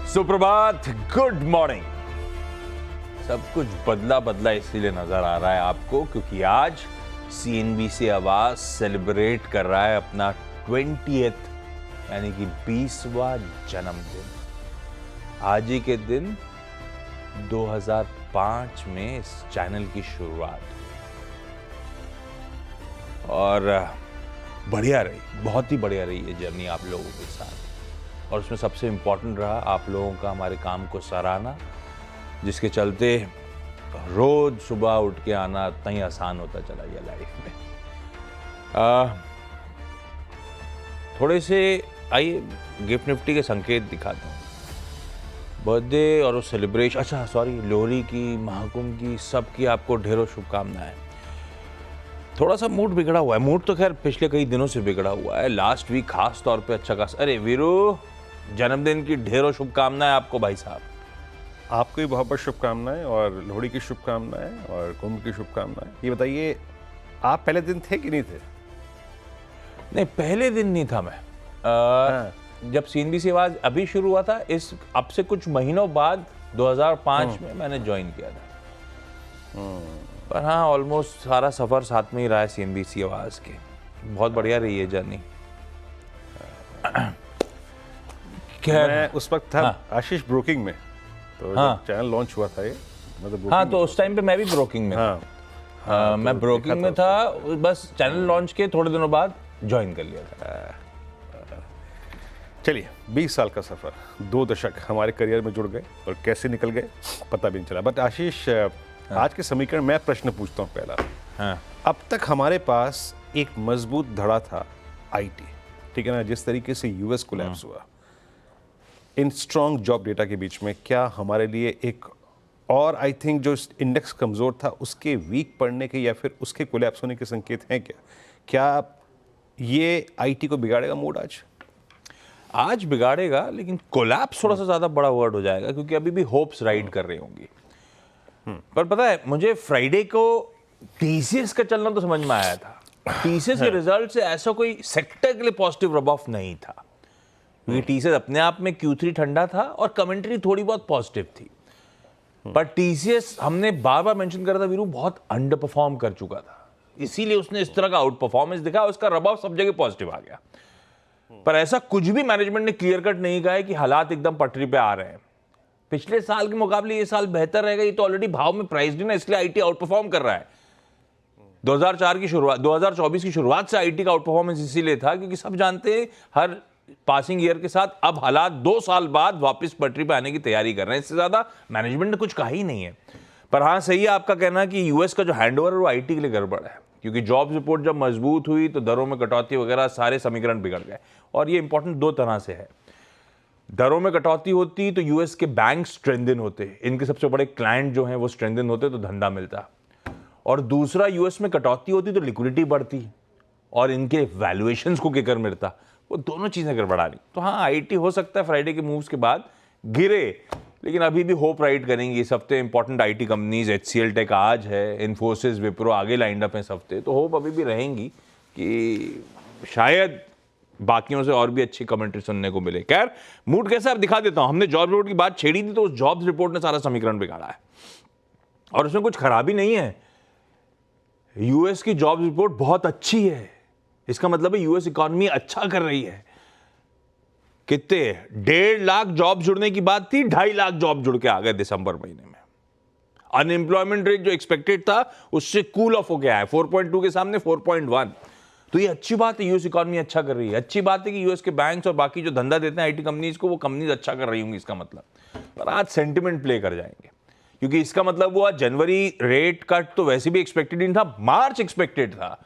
सुप्रभात, good morning. सब कुछ बदला बदला इसीलिए नजर आ रहा है आपको क्योंकि आज CNBC आवाज सेलिब्रेट कर रहा है अपना 20th यानी कि 20वां जन्मदिन। आज ही के दिन 2005 में इस चैनल की शुरुआत हुई और बढ़िया रही, बहुत ही बढ़िया रही ये जर्नी आप लोगों के साथ। और उसमें सबसे इम्पोर्टेंट रहा आप लोगों का हमारे काम को सराहना, जिसके चलते रोज सुबह उठ के आना इतना ही आसान होता चला गया लाइफ में। थोड़े से आइए गिफ्ट निफ्टी के संकेत दिखाता हूँ। बर्थडे और सेलिब्रेशन, अच्छा सॉरी, लोहड़ी की, महाकुंभ की, सबकी आपको ढेरों शुभकामनाएं। थोड़ा सा मूड बिगड़ा हुआ है। मूड तो खैर पिछले कई दिनों से बिगड़ा हुआ है। लास्ट वीक खास तौर पे अच्छा खास। अरे वीरू, जन्मदिन की ढेरों शुभकामनाएं आपको भाई साहब। आपको भी बहुत बहुत शुभकामनाएं और लोहड़ी की शुभकामनाएं और कुंभ की शुभकामनाएं। ये बताइए, आप पहले दिन थे कि नहीं थे? नहीं, पहले दिन नहीं था मैं। जब CNBC आवाज अभी शुरू हुआ था, इस अब से कुछ महीनों बाद 2005 में मैंने ज्वाइन किया था। पर हाँ, ऑलमोस्ट सारा सफर साथ में ही रहा है CNBC आवाज के। बहुत बढ़िया रही है जर्नी। मैं उस वक्त था आशीष ब्रोकिंग में, तो जब चैनल लॉन्च हुआ था ये, मतलब हाँ, तो उस टाइम पे मैं भी ब्रोकिंग में था। मैं ब्रोकिंग में था, बस चैनल लॉन्च के थोड़े दिनों बाद ज्वाइन कर लिया था। चलिए, 20 साल का सफर, 2 दशक हमारे करियर में जुड़ गए और कैसे निकल गए पता भी नहीं चला। बट आशीष, आज के समीकरण मैं प्रश्न पूछता हूँ पहला। अब तक हमारे पास एक मजबूत धड़ा था IT, ठीक है ना? जिस तरीके से US कोलैप्स हुआ, इन स्ट्रॉन्ग जॉब डेटा के बीच में क्या हमारे लिए एक और आई थिंक जो इंडेक्स कमज़ोर था उसके वीक पड़ने के या फिर उसके कोलैप्स होने के संकेत हैं क्या? क्या ये IT को बिगाड़ेगा मूड आज बिगाड़ेगा, लेकिन कोलैप्स थोड़ा सा ज़्यादा बड़ा वर्ड हो जाएगा क्योंकि अभी भी होप्स राइड कर रही होंगी। पर पता है, मुझे फ्राइडे को TCS का चलना तो समझ में आया था। TCS के रिजल्ट से ऐसा कोई सेक्टर के लिए पॉजिटिव रब ऑफ नहीं था क्योंकि TCS अपने आप में Q3 ठंडा था और कमेंट्री थोड़ी बहुत पॉजिटिव थी। पर TCS हमने बार बार मेंशन करा था वीरू, बहुत अंडर परफॉर्म कर चुका था, इसीलिए उसने इस तरह का आउट परफॉर्मेंस दिखा। उसका रब ऑफ सब जगह पॉजिटिव आ गया। पर ऐसा कुछ भी मैनेजमेंट ने क्लियर कट नहीं कहा है कि हालात एकदम पटरी पे आ रहे हैं। पिछले साल के मुकाबले ये साल बेहतर रहेगा, ये तो ऑलरेडी भाव में प्राइस्ड है ना, इसलिए IT आउट परफॉर्म कर रहा है। 2024 की शुरुआत से IT का आउट परफॉर्मेंस इसीलिए था क्योंकि सब जानते हैं हर पासिंग ईयर के साथ अब हालात 2 साल बाद वापस पटरी पे आने की तैयारी कर रहे हैं। इससे ज्यादा मैनेजमेंट ने कुछ कहा ही नहीं है। पर हाँ, सही है आपका कहना कि US का जो हैंडओवर है वो IT के लिए गड़बड़ है क्योंकि जॉब्स रिपोर्ट जब मजबूत हुई तो दरों में कटौती वगैरह सारे समीकरण बिगड़ गए। और ये इंपॉर्टेंट 2 तरह से है। दरों में कटौती होती तो US के बैंक स्ट्रेंथन होते, इनके सबसे बड़े क्लाइंट जो हैं वो स्ट्रेंथन होते तो धंधा मिलता। और दूसरा, US में कटौती होती तो लिक्विडिटी बढ़ती और इनके वैल्यूएशंस को किकर मिलता। वो दोनों चीजें गड़बड़ा रही। तो हाँ, IT हो सकता है फ्राइडे के मूव्स के बाद गिरे, लेकिन अभी भी होप राइड करेंगी। इस हफ्ते important IT companies, HCL tech आज है, इन्फोसिस, विप्रो आगे लाइंड अप है इस हफ्ते। तो होप अभी भी रहेंगी कि शायद बाकियों से और भी अच्छी कमेंट्री सुनने को मिले। खैर, मूड कैसा आप दिखा देता हूं। हमने जॉब रिपोर्ट की बात छेड़ी थी तो उस जॉब्स रिपोर्ट ने सारा समीकरण बिगाड़ा है और उसमें कुछ खराबी नहीं है। US की जॉब्स रिपोर्ट बहुत अच्छी है। इसका मतलब है US इकोनॉमी अच्छा कर रही है। कितने 1.5 लाख जॉब जुड़ने की बात थी, 2.5 लाख जॉब जुड़ के आ गए दिसंबर महीने में। अनएम्प्लॉयमेंट रेट जो एक्सपेक्टेड था उससे कूल ऑफ हो गया है, 4.2 के सामने 4.1। तो ये अच्छी बात है, US इकोनॉमी अच्छा कर रही है। अच्छी बात है कि US के बैंक्स और बाकी जो धंधा देते हैं IT कंपनीज को, वो कंपनीज अच्छा कर रही होंगी इसका मतलब। पर आज सेंटिमेंट प्ले कर जाएंगे क्योंकि इसका मतलब हुआ जनवरी रेट कट तो वैसे भी एक्सपेक्टेड नहीं था, मार्च एक्सपेक्टेड था।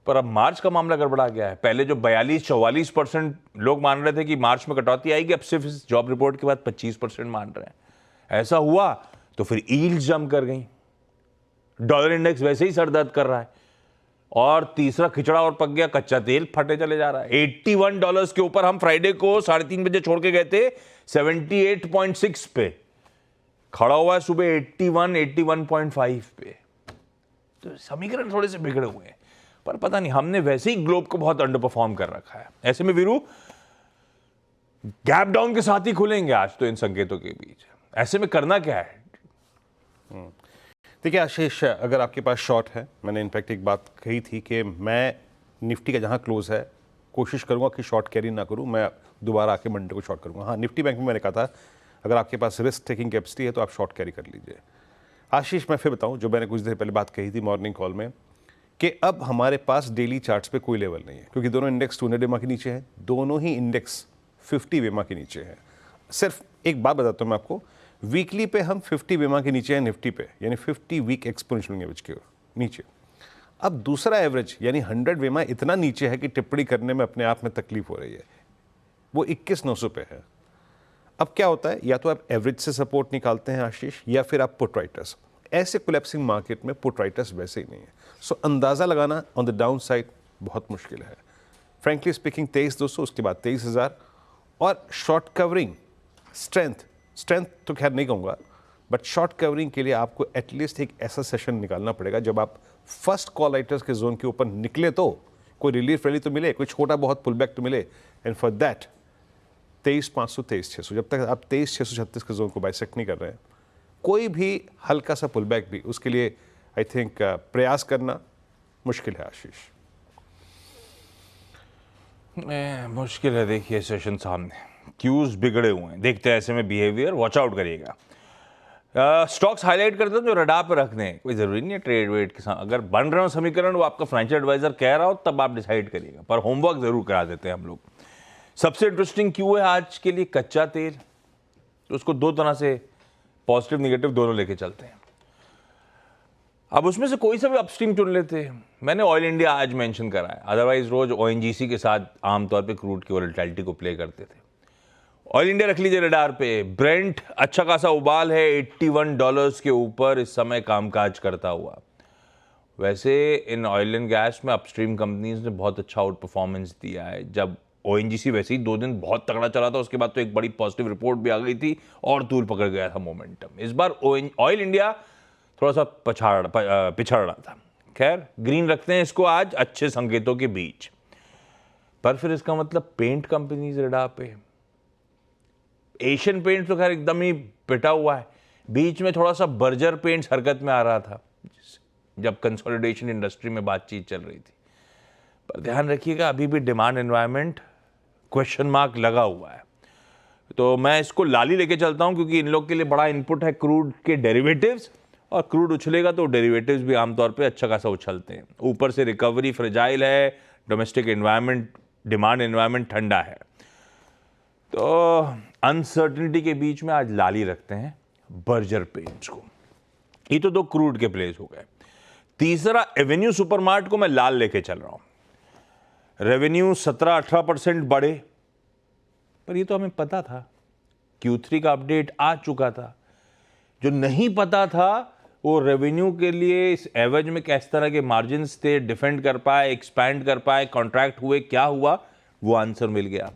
पर अब मार्च का मामला गड़बड़ा गया है। पहले जो 42-44% लोग मान रहे थे कि मार्च में कटौती आएगी, अब सिर्फ इस जॉब रिपोर्ट के बाद 25% मान रहे हैं। ऐसा हुआ तो फिर यील्ड्स जंप कर गई, डॉलर इंडेक्स वैसे ही सर दर्द कर रहा है और तीसरा खिचड़ा और पक गया, कच्चा तेल फटे चले जा रहा है। $81 के ऊपर हम फ्राइडे को 3:30 बजे छोड़ के गए थे, 78.6 पे खड़ा हुआ है सुबह 81-81.5 पे। तो समीकरण थोड़े से बिगड़े हुए हैं। पर पता नहीं, हमने वैसे ही ग्लोब को बहुत अंडर परफॉर्म कर रखा है। ऐसे में वीरू गैप डाउन के साथ ही खुलेंगे आज तो इन संकेतों के बीच। ऐसे में करना क्या है? देखिए आशीष, अगर आपके पास शॉर्ट है, मैंने इनफैक्ट एक बात कही थी कि मैं निफ्टी का जहां क्लोज है कोशिश करूंगा कि शॉर्ट कैरी ना करूं, मैं दोबारा आके मंडे को शॉर्ट करूंगा। हाँ, निफ्टी बैंक में मैंने कहा था अगर आपके पास रिस्क टेकिंग कैपेसिटी है तो आप शॉर्ट कैरी कर लीजिए। आशीष, मैं फिर बताऊं जो मैंने कुछ देर पहले बात कही थी मॉर्निंग कॉल में कि अब हमारे पास डेली चार्ट्स पे कोई लेवल नहीं है, क्योंकि दोनों इंडेक्स 200 वेमा के नीचे हैं, दोनों ही इंडेक्स 50 वेमा के नीचे हैं। सिर्फ एक बात बताता हूं मैं आपको, वीकली पे हम 50 वेमा के नीचे हैं निफ्टी पे, यानी 50 वीक एक्सपोनेंशियल एवरेज के नीचे। अब दूसरा एवरेज यानी 100 वेमा इतना नीचे है कि टिप्पणी करने में अपने आप में तकलीफ हो रही है, वो 21,900 पे है। अब क्या होता है, या तो आप एवरेज से सपोर्ट निकालते हैं आशीष, या फिर आप पुट राइटर्स। ऐसे कोलैप्सिंग मार्केट में पुट राइटर्स वैसे ही नहीं है, सो अंदाज़ा लगाना ऑन द डाउन साइड बहुत मुश्किल है। फ्रेंकली स्पीकिंग 23,200, उसके बाद 23,000। और शॉर्ट कवरिंग स्ट्रेंथ तो खैर नहीं कहूँगा, बट शॉर्ट कवरिंग के लिए आपको एटलीस्ट एक ऐसा सेशन निकालना पड़ेगा जब आप फर्स्ट कॉल राइटर्स के जोन के ऊपर निकले तो कोई रिलीफ रैली तो मिले, कोई छोटा बहुत पुल बैक तो मिले। एंड फॉर दैट 23,500 23,600, जब तक आप 23,636 के जोन को बाइसेक्ट नहीं कर रहे हैं, कोई भी हल्का सा पुल बैक भी उसके लिए आई थिंक प्रयास करना मुश्किल है आशीष। मुश्किल है। देखिए सेशन सामने, क्यूज बिगड़े हुए हैं, देखते हैं ऐसे में बिहेवियर, वॉच आउट करिएगा। स्टॉक्स हाईलाइट करते हैं जो रडार पर रखने हैं, कोई जरूरी नहीं है ट्रेड वेट के साथ। अगर बन रहे हो समीकरण, वो आपका फाइनेंशियल एडवाइजर कह रहा हो तब आप डिसाइड करिएगा, पर होमवर्क जरूर करा देते हैं हम लोग। सबसे इंटरेस्टिंग क्यू है आज के लिए कच्चा तेल, तो उसको दो तरह से पॉजिटिव निगेटिव दोनों लेके चलते हैं। अब उसमें से कोई सा भी अपस्ट्रीम चुन लेते हैं। मैंने ऑयल इंडिया आज मेंशन करा है, अदरवाइज रोज ओएनजीसी के साथ आमतौर पे क्रूड की वोलेटिलिटी को प्ले करते थे। ऑयल इंडिया रख लीजिए रडार पे। ब्रेंट अच्छा खासा उबाल है, $81 के ऊपर इस समय कामकाज करता हुआ। वैसे इन ऑयल एंड गैस में अपस्ट्रीम कंपनीज ने बहुत अच्छा आउट परफॉर्मेंस दिया है। जब ओएनजीसी वैसे ही 2 दिन बहुत तगड़ा चला था, उसके बाद तो एक बड़ी पॉजिटिव रिपोर्ट भी आ गई थी और तूल पकड़ गया था मोमेंटम। इस बार ऑयल इंडिया थोड़ा सा पिछड़ रहा था। खैर ग्रीन रखते हैं इसको आज अच्छे संकेतों के बीच। पर फिर इसका मतलब पेंट कंपनीज रडार पे, एशियन पेंट्स तो खैर एकदम ही पिटा हुआ है। बीच में थोड़ा सा बर्जर पेंट्स हरकत में आ रहा था जब कंसोलिडेशन इंडस्ट्री में बातचीत चल रही थी। पर ध्यान रखिएगा अभी भी डिमांड एनवायरनमेंट क्वेश्चन मार्क लगा हुआ है। तो मैं इसको लाली लेके चलता हूं, क्योंकि इन लोग के लिए बड़ा इनपुट है क्रूड के डेरिवेटिव्स, और क्रूड उछलेगा तो डेरिवेटिव्स भी आमतौर पे अच्छा खासा उछलते हैं। ऊपर से रिकवरी फ्रेजाइल है, डोमेस्टिक एनवायरनमेंट, डिमांड एनवायरनमेंट ठंडा है, तो अनसर्टिनिटी के बीच में आज लाली रखते हैं बर्जर पेंट्स को। ये तो 2 क्रूड के प्लेस हो गए। तीसरा एवेन्यू सुपरमार्ट को मैं लाल लेके चल रहा हूं। रेवेन्यू 17-18% बढ़े, पर ये तो हमें पता था, Q3 का अपडेट आ चुका था। जो नहीं पता था वो रेवेन्यू के लिए इस एवरेज में किस तरह के मार्जिन्स थे, डिफेंड कर पाए, एक्सपैंड कर पाए, कॉन्ट्रैक्ट हुए, क्या हुआ, वो आंसर मिल गया।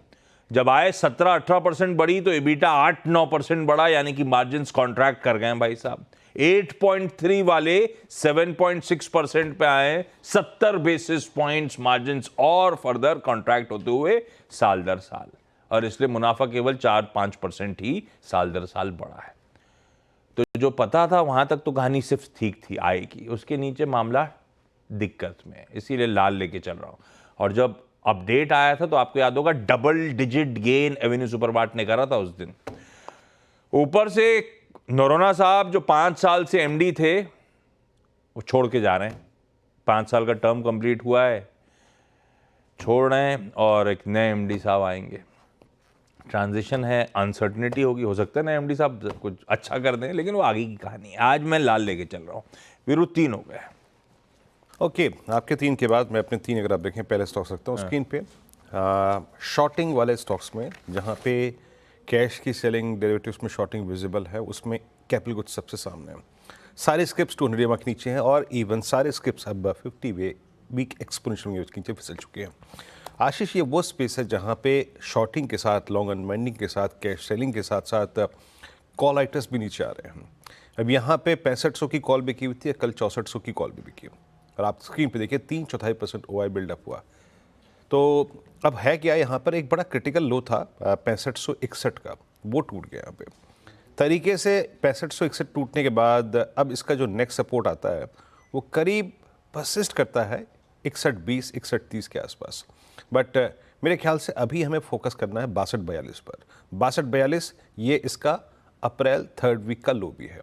जब आए 17-18% बढ़ी तो एबिटा 8-9% बढ़ा, यानी कि मार्जिन्स कॉन्ट्रैक्ट कर गए भाई साहब। 8.3 वाले 7.6% पे आए, 70 बेसिस पॉइंट्स मार्जिन्स और फर्दर कॉन्ट्रैक्ट होते हुए साल दर साल, और इसलिए मुनाफा केवल 4-5% ही साल दर साल बढ़ा है। तो जो पता था वहां तक तो कहानी सिर्फ ठीक थी आय की, उसके नीचे मामला दिक्कत में है, इसीलिए लाल लेके चल रहा हूं। और जब अपडेट आया था तो आपको याद होगा double digit gain Avenue supermart ने करा था उस दिन। ऊपर से नोरोना साहब जो 5 साल से एमडी थे वो छोड़ के जा रहे हैं। 5 साल का टर्म कंप्लीट हुआ है, छोड़ रहे हैं और एक नए एमडी साहब आएंगे। ट्रांजिशन है, अनसर्टिनिटी होगी, हो सकता है ना एमडी साहब कुछ अच्छा कर दें, लेकिन वो आगे की कहानी है। आज मैं लाल लेके चल रहा हूँ। वीरू 3 हो गए। ओके, आपके 3 के बाद मैं अपने 3 अगर आप देखें पहले स्टॉक्स रखता हूँ स्क्रीन पे। शॉर्टिंग वाले स्टॉक्स में जहाँ पे कैश की सेलिंग डेरिवेटिव्स में शॉर्टिंग विजिबल है, उसमें कैपिटल गुड्स सबसे सामने है। सारे स्क्रिप्ट्स 200 EMA के नीचे हैं और इवन सारे स्क्रिप्ट्स अब 50 वीक एक्सपोनेंशियल के नीचे फिसल चुके हैं। आशीष, ये वो स्पेस है जहाँ पे शॉर्टिंग के साथ, लॉन्ग अनवाइंडिंग के साथ, कैश सेलिंग के साथ साथ कॉल राइटर्स भी नीचे आ रहे हैं। अब यहाँ पे 6500 की कॉल भी की हुई थी, कल 6400 की कॉल भी की। और आप स्क्रीन पे देखिए 3/4% OI बिल्डअप हुआ। तो अब है क्या, यहाँ पर एक बड़ा क्रिटिकल लो था 6561 का, वो टूट गया यहाँ पे तरीके से। 6561 टूटने के बाद अब इसका जो नेक्स्ट सपोर्ट आता है वो करीब परसिस्ट करता है 6120 6130 के आसपास। बट मेरे ख्याल से अभी हमें फोकस करना है 6242 पर। 6242 ये इसका अप्रैल 3rd वीक का लो भी है,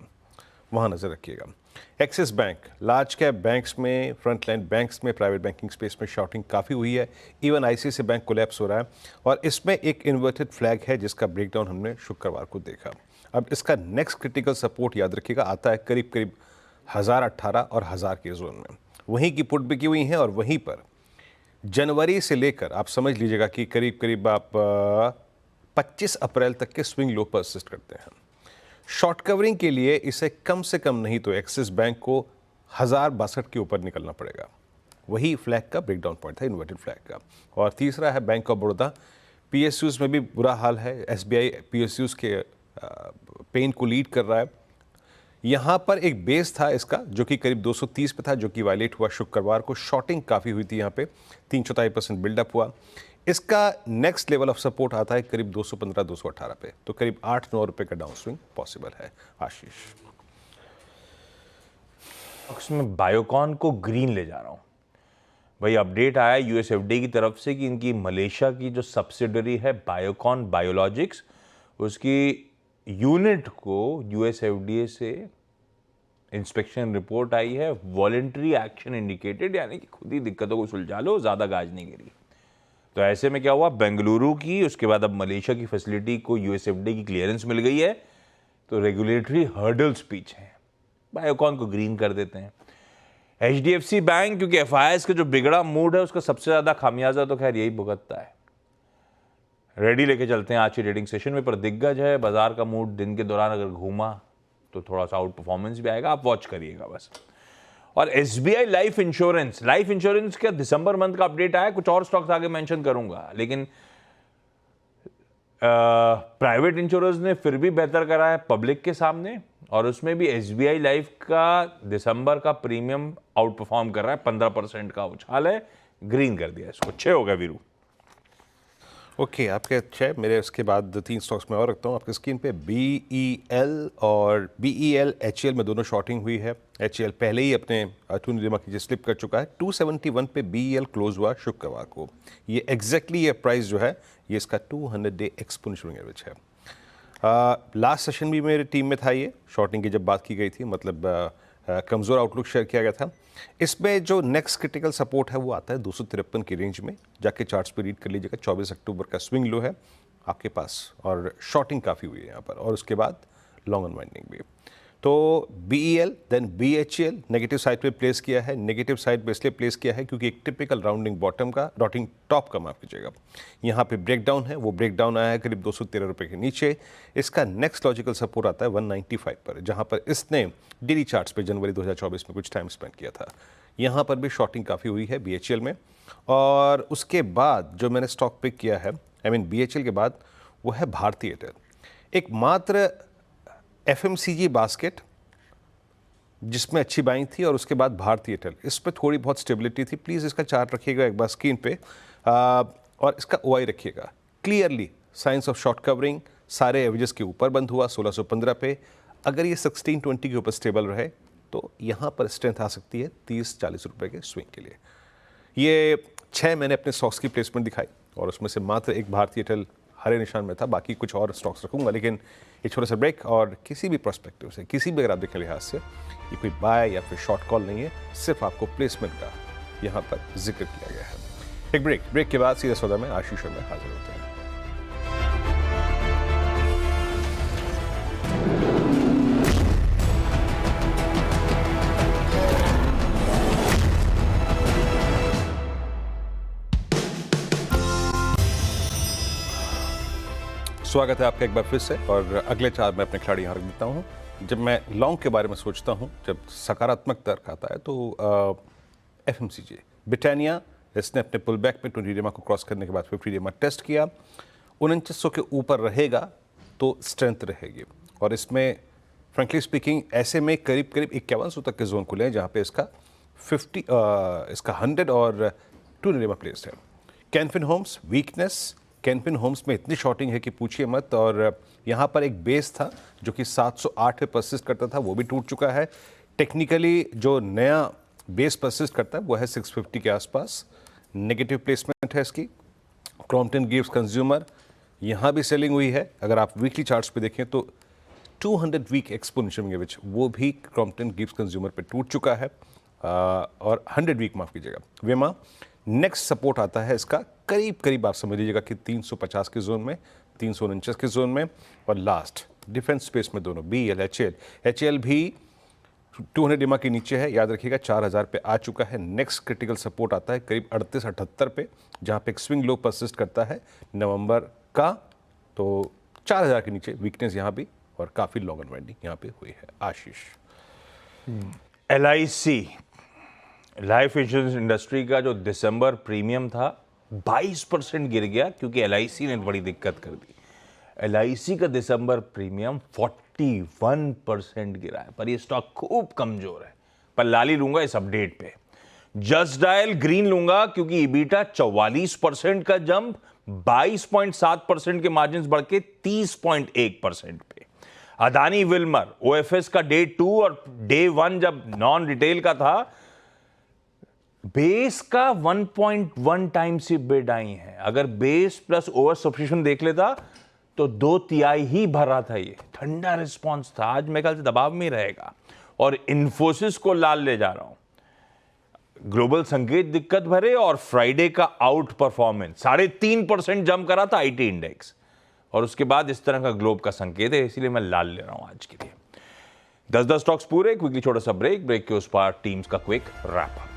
वहाँ नज़र रखिएगा। Axis bank, large cap banks में, फ्रंट लाइन बैंक्स में, प्राइवेट बैंकिंग स्पेस में शॉर्टिंग काफ़ी हुई है। इवन आईसीआईसीआई बैंक कोलैप्स हो रहा है और इसमें एक इन्वर्टेड फ्लैग है जिसका ब्रेकडाउन हमने शुक्रवार को देखा। अब इसका नेक्स्ट क्रिटिकल सपोर्ट याद रखिएगा आता है करीब करीब 1018 और 1000 के जोन में। वहीं की पुट बिकी हुई हैं और वहीं पर जनवरी से लेकर आप समझ लीजिएगा कि करीब करीब आप 25 अप्रैल तक के स्विंग लो परसिस्ट करते हैं। शॉर्ट कवरिंग के लिए इसे कम से कम नहीं तो एक्सिस बैंक को 1062 के ऊपर निकलना पड़ेगा। वही फ्लैग का ब्रेकडाउन पॉइंट था, इन्वर्टेड फ्लैग का। और तीसरा है बैंक ऑफ बड़ौदा। पीएसयूज में भी बुरा हाल है, एसबीआई पीएसयूज के पेन को लीड कर रहा है। यहाँ पर एक बेस था इसका जो कि करीब 230 पे था, जो कि वायलेट हुआ शुक्रवार को। शॉर्टिंग काफ़ी हुई थी यहाँ पे, 3-4% बिल्डअप हुआ। इसका नेक्स्ट लेवल ऑफ सपोर्ट आता है करीब 215-218 पे, तो करीब 8-9 रुपए का डाउन स्विंग पॉसिबल है। आशीष, उसमें बायोकॉन को ग्रीन ले जा रहा हूँ भाई। अपडेट आया यूएसएफडीए की तरफ से कि इनकी मलेशिया की जो सब्सिडरी है बायोकॉन बायोलॉजिक्स, उसकी यूनिट को यूएसएफडीए से इंस्पेक्शन रिपोर्ट आई है, वॉलेंट्री एक्शन इंडिकेटेड, यानी कि खुद ही दिक्कतों को सुलझा लो, ज़्यादा गाज नहीं गिरी। तो ऐसे में क्या हुआ, बेंगलुरु की, उसके बाद अब मलेशिया की फैसिलिटी को यूएसएफडीए की क्लियरेंस मिल गई है, तो रेगुलेटरी हर्डल्स पीछे हैं, बायोकॉन को ग्रीन कर देते हैं। एचडीएफसी बैंक, क्योंकि एफआईआईएस का जो बिगड़ा मूड है उसका सबसे ज़्यादा खामियाजा तो खैर यही भुगतता है। रेडी लेके चलते हैं आज की ट्रेडिंग सेशन में, पर दिग्गज है, बाजार का मूड दिन के दौरान अगर घूमा तो थोड़ा सा आउट परफॉर्मेंस भी आएगा, आप वॉच करिएगा बस। और एसबीआई लाइफ इंश्योरेंस का दिसंबर मंथ का अपडेट आया, कुछ और स्टॉक्स आगे मेंशन करूंगा, लेकिन प्राइवेट इंश्योरेंस ने फिर भी बेहतर करा है पब्लिक के सामने, और उसमें भी एसबीआई लाइफ का दिसंबर का प्रीमियम आउट परफॉर्म कर रहा है, 15% का उछाल है, ग्रीन कर दिया इसको। 6 हो गया वीरू। ओके, आपके 6, मेरे उसके बाद 3 स्टॉक्स में और रखता हूँ आपकी स्क्रीन पे। BEL और BEL HEL में दोनों शॉर्टिंग हुई है। HEL पहले ही अपने टूनिमा की स्लिप कर चुका है। 271 पे BEL क्लोज हुआ शुक्रवार को। ये एग्जैक्टली ये प्राइस जो है ये इसका 200 डे एक्सपोनेंशियल एवरेज है। लास्ट सेशन भी मेरी टीम में था, ये शॉर्टिंग की जब बात की गई थी, मतलब कमज़ोर आउटलुक शेयर किया गया था। इसमें जो नेक्स्ट क्रिटिकल सपोर्ट है वो आता है 253 की रेंज में, जाके चार्ट्स पे रीड कर लीजिएगा। 24 अक्टूबर का स्विंग लो है आपके पास, और शॉर्टिंग काफ़ी हुई है यहाँ पर, और उसके बाद लॉन्ग अनवाइंडिंग भी। तो BEL then BHEL negative side पे प्लेस किया है। नेगेटिव साइड पे इसलिए प्लेस किया है क्योंकि एक टिपिकल राउंडिंग टॉप का माफ कीजिएगा, यहाँ पे ब्रेकडाउन है। वो ब्रेकडाउन आया है करीब 213 रुपये के नीचे। इसका नेक्स्ट लॉजिकल सपोर्ट आता है 195 पर, जहाँ पर इसने डेली चार्ट्स पे जनवरी 2024 में कुछ टाइम स्पेंड किया था। यहाँ पर भी शॉर्टिंग काफ़ी हुई है BHEL में। और उसके बाद जो मैंने स्टॉक पिक किया है, BHEL के बाद, वो है भारती एयरटेल। एकमात्र FMCG बास्केट जिसमें अच्छी बाइंग थी, और उसके बाद भारती एयरटेल, इस पर थोड़ी बहुत स्टेबिलिटी थी। प्लीज़ इसका चार्ट रखिएगा एक बार स्क्रीन पे, और इसका OI रखिएगा। Clearly science of short covering, सारे एवरेजेस के ऊपर बंद हुआ 1615 पे। अगर ये 1620 के ऊपर स्टेबल रहे तो यहाँ पर स्ट्रेंथ आ सकती है 30-40 रुपये के स्विंग के लिए। ये 6 मैंने अपने स्टॉक्स की प्लेसमेंट दिखाई, और उसमें से मात्र एक भारती एयरटेल हरे निशान में था, बाकी कुछ और स्टॉक्स रखूंगा। लेकिन ये छोटा सा ब्रेक, और किसी भी पर्सपेक्टिव से, किसी भी अगर आप देखें लिहाज से, ये कोई बाय या फिर शॉर्ट कॉल नहीं है, सिर्फ आपको प्लेसमेंट का यहाँ पर जिक्र किया गया है। एक ब्रेक के बाद सीधा सौदा में आशीष में हाजिर होते हैं। स्वागत है आपका एक बार फिर से, और अगले 4 मैं अपने खिलाड़ी यहाँ रख देता हूँ। जब मैं लॉन्ग के बारे में सोचता हूँ, जब सकारात्मक तर्क आता है, तो FMCG ब्रिटानिया, इसने अपने पुल बैक में 20 डेमा को क्रॉस करने के बाद 50 डेमा टेस्ट किया। 4900 के ऊपर रहेगा तो स्ट्रेंथ रहेगी, और इसमें फ्रेंकली स्पीकिंग ऐसे में करीब करीब 5100 तक के जोन खुले हैं, जहाँ पे इसका 100 और 2 डेमा प्लेस है। कैनफिन होम्स वीकनेस, कैनफिन होम्स में इतनी शॉर्टिंग है कि पूछिए मत। और यहाँ पर एक बेस था जो कि 708 पे परसिस्ट करता था, वो भी टूट चुका है। टेक्निकली जो नया बेस परसिस्ट करता है वो है 650 के आसपास। नेगेटिव प्लेसमेंट है इसकी। क्रॉम्पटन गिव्स कंज्यूमर, यहाँ भी सेलिंग हुई है। अगर आप वीकली चार्ट्स पे देखें तो 200 वीक एक्सपोनेंशियल विच वो भी क्रॉम्पटन गिव्स कंज्यूमर पे टूट चुका है। और 100 वीक माफ कीजिएगा वेमा। नेक्स्ट सपोर्ट आता है इसका करीब करीब आप समझ लीजिएगा कि 350 के जोन में, 349 के जोन में। और लास्ट डिफेंस स्पेस में दोनों BEL HAL भी 200 डिमा के नीचे है, याद रखिएगा 4000 पे आ चुका है। नेक्स्ट क्रिटिकल सपोर्ट आता है करीब 38-78 पे, जहाँ पे एक स्विंग लो परसिस्ट करता है नवंबर का। तो 4000 के नीचे वीकनेस यहाँ भी, और काफ़ी लॉन्ग अनवाइंडिंग यहाँ पे हुई है। आशीष, LIC लाइफ इंश्योरेंस इंडस्ट्री का जो दिसंबर प्रीमियम था 22% गिर गया, क्योंकि LIC ने बड़ी दिक्कत कर दी। LIC का दिसंबर प्रीमियम 41% गिरा है, पर ये स्टॉक खूब कमजोर है। पर लाली लूंगा इस अपडेट पे। जस्ट डायल ग्रीन लूंगा क्योंकि EBITDA 44% का जंप, 22.7% के मार्जिन बढ़ के 30.1% पे। अदानी विल्मर OFS का डे 2 और डे 1 जब नॉन रिटेल का था, बेस का 1.1 टाइम से बिड आई है। अगर बेस प्लस ओवर सब्सक्रिप्शन देख लेता तो 2/3 ही भर रहा था। ये ठंडा रिस्पांस था। आज मेरे ख्याल से दबाव में रहेगा। और इन्फोसिस को लाल ले जा रहा हूं। ग्लोबल संकेत दिक्कत भरे, और फ्राइडे का आउट परफॉर्मेंस 3.5% जंप करा था IT इंडेक्स, और उसके बाद इस तरह का ग्लोब का संकेत है, इसीलिए मैं लाल ले रहा हूं आज के लिए। 10 स्टॉक्स पूरे, क्विकली छोटा सा ब्रेक के उस पार टीम्स का क्विक रैप अप।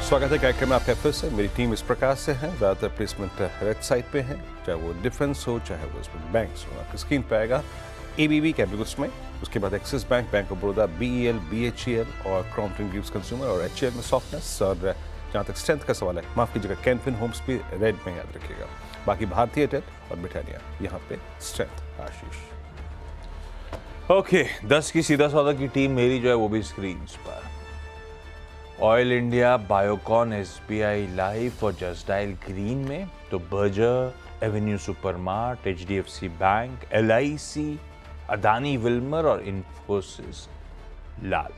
स्वागत है कार्यक्रम में आपका फिर से। मेरी टीम इस प्रकार से है, ज़्यादातर प्लेसमेंट रेड साइड पे है, चाहे वो डिफेंस हो चाहे वो इसमें बैंक्स हो। आपकी स्क्रीन पे आएगा ABB कैपिटल्स में, उसके बाद axis bank, bank of Baroda, BEL, BHEL और क्रॉम्पटन गिव्स कंज्यूमर, और HAL में सॉफ्टनेस। और जहाँ तक स्ट्रेंथ का सवाल है, माफ कीजिएगा, कैनफिन होम्स भी रेड में, याद रखिएगा। बाकी भारतीय एयरटेल और ब्रिटानिया यहाँ पे स्ट्रेंथ। आशीष, ओके 10 की सीधा सौदा की टीम मेरी जो है वो भी स्क्रीन पर। Oil India, Biocon, SBI life और जस्ट डायल ग्रीन में, तो Berger, Avenue supermart, HDFC bank, LIC, Adani Wilmer और इन्फोसिस लाल।